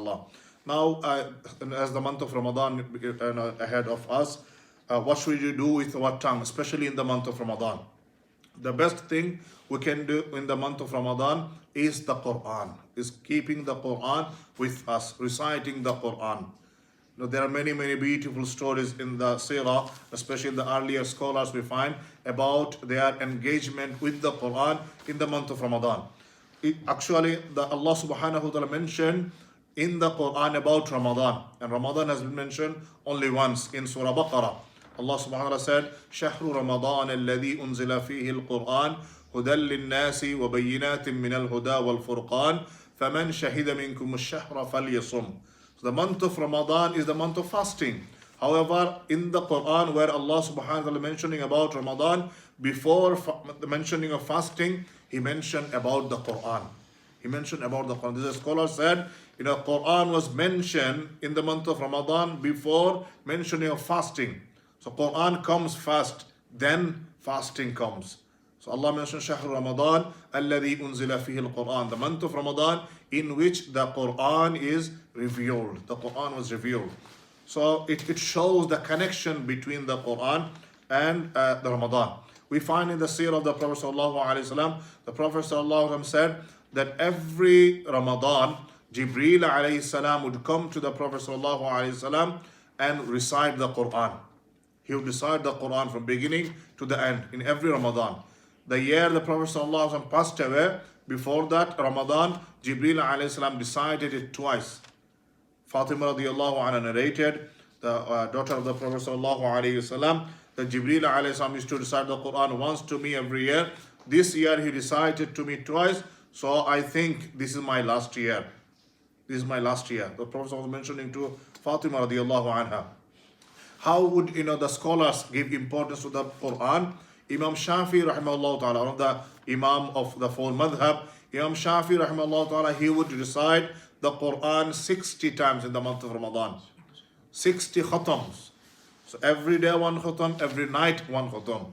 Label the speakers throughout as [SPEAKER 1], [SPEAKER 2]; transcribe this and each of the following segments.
[SPEAKER 1] inshallah. Now, as the month of Ramadan ahead of us, what should we do with our tongue, especially in the month of Ramadan? The best thing we can do in the month of Ramadan is the Qur'an, is keeping the Qur'an with us, reciting the Qur'an. There are many, many beautiful stories in the Seerah, especially the earlier scholars we find about their engagement with the Quran in the month of Ramadan. Actually, Allah subhanahu wa ta'ala mentioned in the Quran about Ramadan, and Ramadan has been mentioned only once in Surah Baqarah. Allah subhanahu wa ta'ala said, شهر رمضان الذي أنزل فيه القرآن هدى للناس وبينات من الهدى والفرقان فمن شهد منكم الشهر فليصم. The month of Ramadan is the month of fasting. However, in the Quran, where Allah subhanahu wa ta'ala mentioning about Ramadan, before the mentioning of fasting, He mentioned about the Quran. He mentioned about the Quran. This scholar said, Quran was mentioned in the month of Ramadan before mentioning of fasting. So Quran comes first, then fasting comes. So Allah mentioned Shahr Ramadan alladhi unzila fihi al-Quran, the month of Ramadan in which the Quran is revealed. The Quran was revealed. So it shows the connection between the Quran and the Ramadan. We find in the seerah of the Prophet sallallahu alaihi wasallam, the Prophet sallallahu alaihi wasallam said that every Ramadan, Jibreel alayhi salam would come to the Prophet sallallahu alaihi wasallam and recite the Quran. He would recite the Quran from beginning to the end in every Ramadan. The year the Prophet ﷺ passed away, before that Ramadan, Jibreel alayhi salam recited it twice. Fatima radiallahu anha narrated, the daughter of the Prophet sallallahu alayhi wasallam, that Jibreel alayhi salam used to recite the Quran once to me every year. This year he recited to me twice, so I think this is my last year. This is my last year. The Prophet was mentioning to Fatima radiallahu anha. How would the scholars give importance to the Quran? Imam Shafi rahimahullah ta'ala, one of the Imam of the four madhab, Imam Shafi rahimahullah ta'ala, he would recite the Quran 60 times in the month of Ramadan. 60 khatams. So every day one khatam, every night one khatam.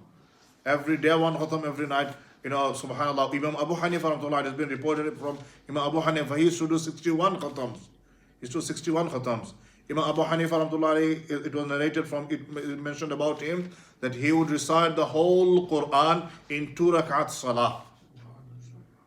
[SPEAKER 1] Every day one khatam, every night. Subhanallah, Imam Abu Hanifa rahimahullah, it has been reported from Imam Abu Hanifa, he used to do 61 khatams. He used to do 61 khatams. Imam Abu Hanifa rahmatullahi, it was narrated from, it mentioned about him that he would recite the whole Quran in 2 rakat salah.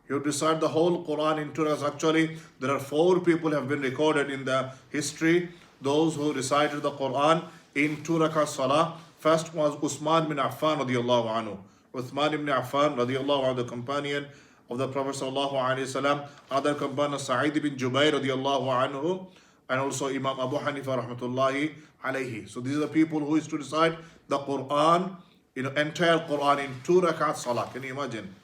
[SPEAKER 1] He would recite the whole Quran in 2 rakats. Actually, there are 4 people have been recorded in the history, those who recited the Quran in 2 rakat salah. First was Uthman bin Affan radiallahu anhu. Uthman ibn Affan radiallahu anhu, the companion of the Prophet sallallahu alaihi wasallam. Other companion Sa'id bin Jubair radiallahu anhu. And also Imam Abu Hanifa rahmatullahi alayhi. So these are the people who used to recite the Quran, entire Quran in 2 rakat salah. Can you imagine?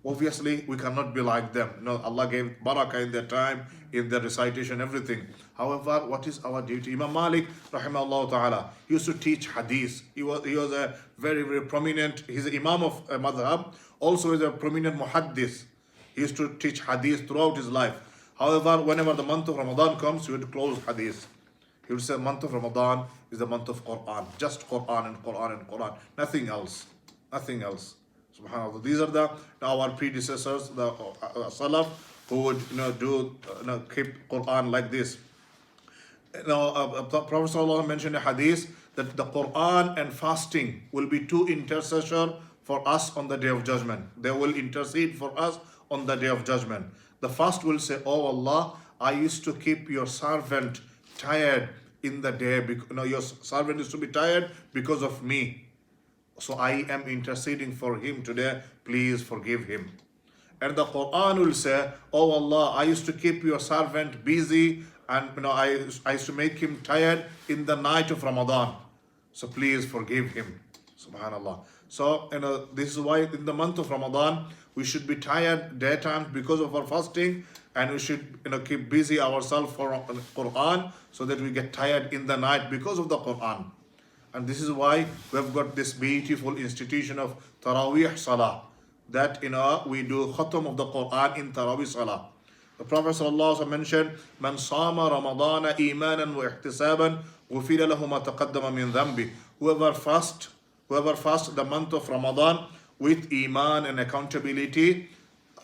[SPEAKER 1] Obviously, we cannot be like them. Allah gave barakah in their time, in their recitation, everything. However, what is our duty? Imam Malik, rahimahullah ta'ala, used to teach hadith. He was a very, very prominent, he's an Imam of a madhab, also is a prominent muhaddith. He used to teach hadith throughout his life. However, whenever the month of Ramadan comes, he would close hadith. He would say, month of Ramadan is the month of Quran. Just Quran and Quran and Quran. Nothing else. Nothing else. Subhanallah. These are our predecessors, the Salaf, who would keep Quran like this. Prophet ﷺ mentioned a hadith that the Quran and fasting will be 2 intercessors for us on the Day of Judgment. They will intercede for us on the Day of Judgment. The first will say, oh Allah, I used to keep your servant tired in the day. Your servant is to be tired because of me. So I am interceding for him today. Please forgive him. And the Quran will say, oh Allah, I used to keep your servant busy and I used to make him tired in the night of Ramadan. So please forgive him. Subhanallah. So this is why in the month of Ramadan, we should be tired daytime because of our fasting, and we should keep busy ourselves for Quran so that we get tired in the night because of the Quran. And this is why we have got this beautiful institution of Taraweeh Salah, that we do khatam of the Quran in Taraweeh Salah. The Prophet ﷺ mentioned, "Man sama Ramadana imanan wa ihtisaban, ghufira lahu ma taqaddama min dhanbi." Whoever fasts the month of Ramadan with iman and accountability,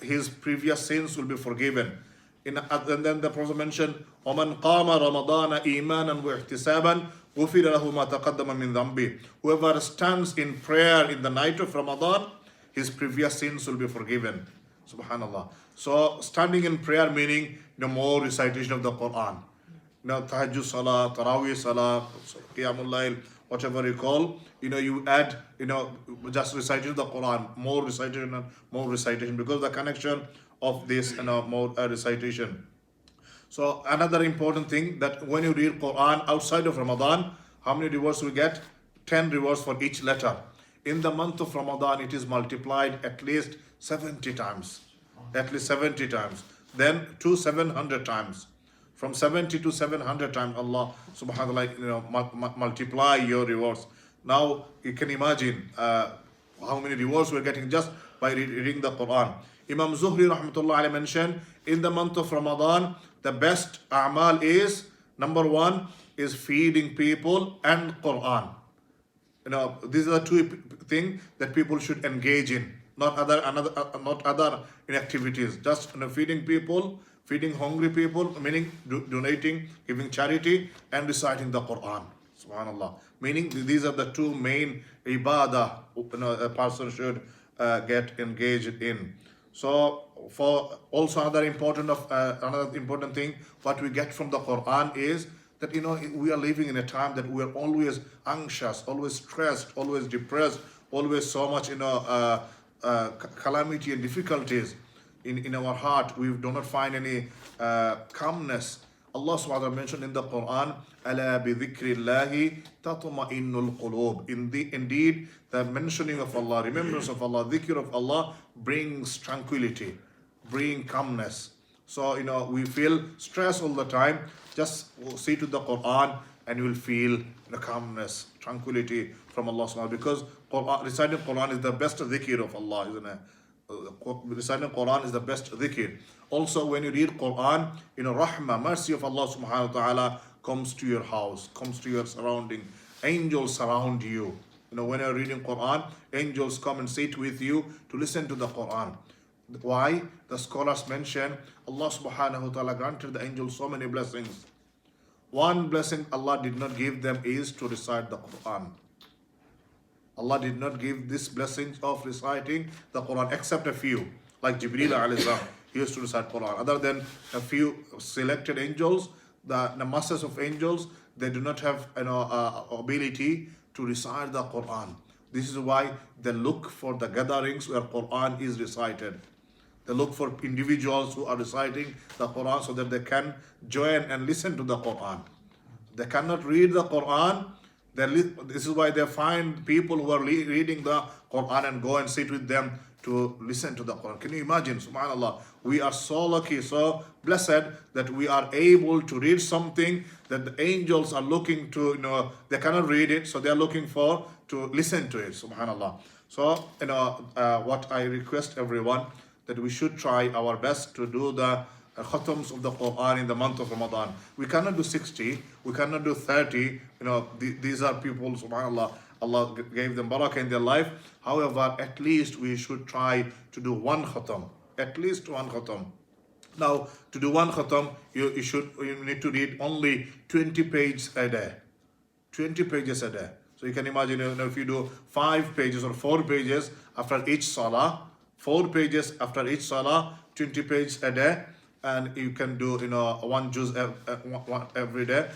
[SPEAKER 1] his previous sins will be forgiven. And then the Prophet mentioned, وَمَنْ قَامَ رَمَضَانَ إِيمَانًا وَاحْتِسَابًا غُفِرَ لَهُ مَا تَقَدَّمَ مِنْ ذَنْبِهِ. Whoever stands in prayer in the night of Ramadan, his previous sins will be forgiven. Subhanallah. So standing in prayer meaning the more recitation of the Quran. Tahajjud Salah, Taraweeh Salah, Qiyamul Layl, whatever you call, you add, just reciting the Quran, more recitation and more recitation, because the connection of this, more recitation. So another important thing, that when you read Quran outside of Ramadan, how many rewards we get? 10 rewards for each letter. In the month of Ramadan, it is multiplied at least 70 times. At least 70 times. Then to 700 times. From 70 to 700 times, Allah subhanahu wa ta'ala, multiply your rewards. Now you can imagine how many rewards we're getting just by reading the Quran. Imam Zuhri rahmatullah alayhi mentioned, in the month of Ramadan, the best a'mal is, number one, is feeding people and Quran. These are the two things that people should engage in, not other activities. Just feeding people, feeding hungry people, meaning donating, giving charity, and reciting the Quran. Subhanallah. Meaning these are the two main ibadah a person should get engaged in. So for also another important thing, what we get from the Quran is that we are living in a time that we are always anxious, always stressed, always depressed, always so much calamity and difficulties in our heart. We do not find any calmness. Allah subhanahu wa ta'ala mentioned in the Quran, أَلَا بِذِكْرِ اللَّهِ تَطْمَئِنُّ الْقُلُوبِ. Indeed, the mentioning of Allah, remembrance of Allah, dhikr of Allah brings tranquility, bring calmness. So, we feel stress all the time. Just see to the Quran and you will feel the calmness, tranquility from Allah subhanahu wa ta'ala. Because reciting Quran is the best dhikr of Allah, isn't it? Reciting Quran is the best dhikr. Also, when you read Quran, rahmah, mercy of Allah subhanahu wa ta'ala comes to your house, comes to your surrounding. Angels surround you. When you're reading Quran, angels come and sit with you to listen to the Quran. Why? The scholars mention Allah subhanahu wa ta'ala granted the angels so many blessings. One blessing Allah did not give them is to recite the Quran. Allah did not give this blessing of reciting the Quran except a few, like Jibreel alayhi salam. He used to recite Quran. Other than a few selected angels, the masses of angels, they do not have ability to recite the Quran. This is why they look for the gatherings where Quran is recited. They look for individuals who are reciting the Quran so that they can join and listen to the Quran. They cannot read the Quran. This is why they find people who are reading the Quran and go and sit with them to listen to the Quran. Can you imagine? Subhanallah. We are so lucky, so blessed that we are able to read something that the angels are looking to, they cannot read it, so they are looking for to listen to it. Subhanallah. So, what I request everyone, that we should try our best to do the khatams of the Quran in the month of Ramadan. We cannot do 60, we cannot do 30. These are people, subhanallah, Allah gave them barakah in their life. However, at least we should try to do one khatam, at least one khatam. Now, to do one khatam, you need to read only 20 pages a day. 20 pages a day. So you can imagine, if you do 5 pages or 4 pages after each salah, 4 pages after each salah, 20 pages a day, and you can do one juz every day.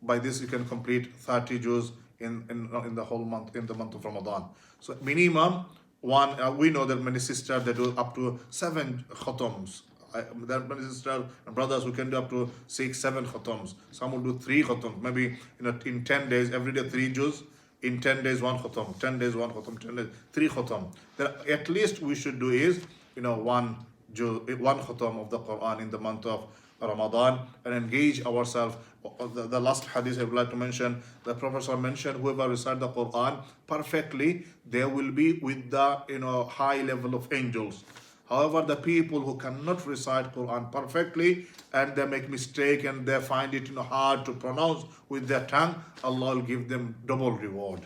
[SPEAKER 1] By this you can complete 30 juz in the whole month, in the month of Ramadan. So minimum one, we know that many sisters, they do up to 7 khatams. There are many sisters and brothers who can do up to 6, 7 khatams. Some will do 3 khatams. Maybe in 10 days, every day 3 juz. In 10 days, 1 khatam. 10 days, 1 khatam. 10 days, 3 khatam. At least we should do is, one khatam of the Quran in the month of Ramadan, and engage ourselves. The last hadith I would like to mention, the Prophet mentioned, whoever recite the Quran perfectly, they will be with the high level of angels. However, the people who cannot recite Quran perfectly and they make mistake and they find it hard to pronounce with their tongue, Allah will give them double reward.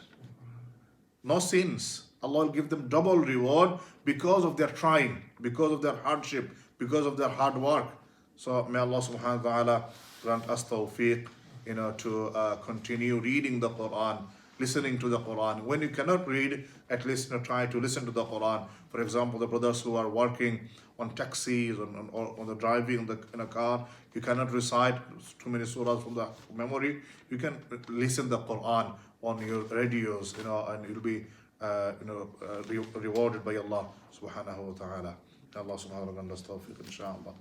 [SPEAKER 1] No sins. Allah will give them double reward because of their trying, because of their hardship, because of their hard work. So may Allah subhanahu wa ta'ala grant us tawfiq, to continue reading the Quran, listening to the Quran. When you cannot read, at least try to listen to the Quran. For example, the brothers who are working on taxis, or on the driving in a car, you cannot recite too many surahs from the memory. You can listen the Quran on your radios, and you'll be rewarded by Allah subhanahu wa ta'ala. Allah subhanahu wa ta'ala grant us tawfiq, inshallah.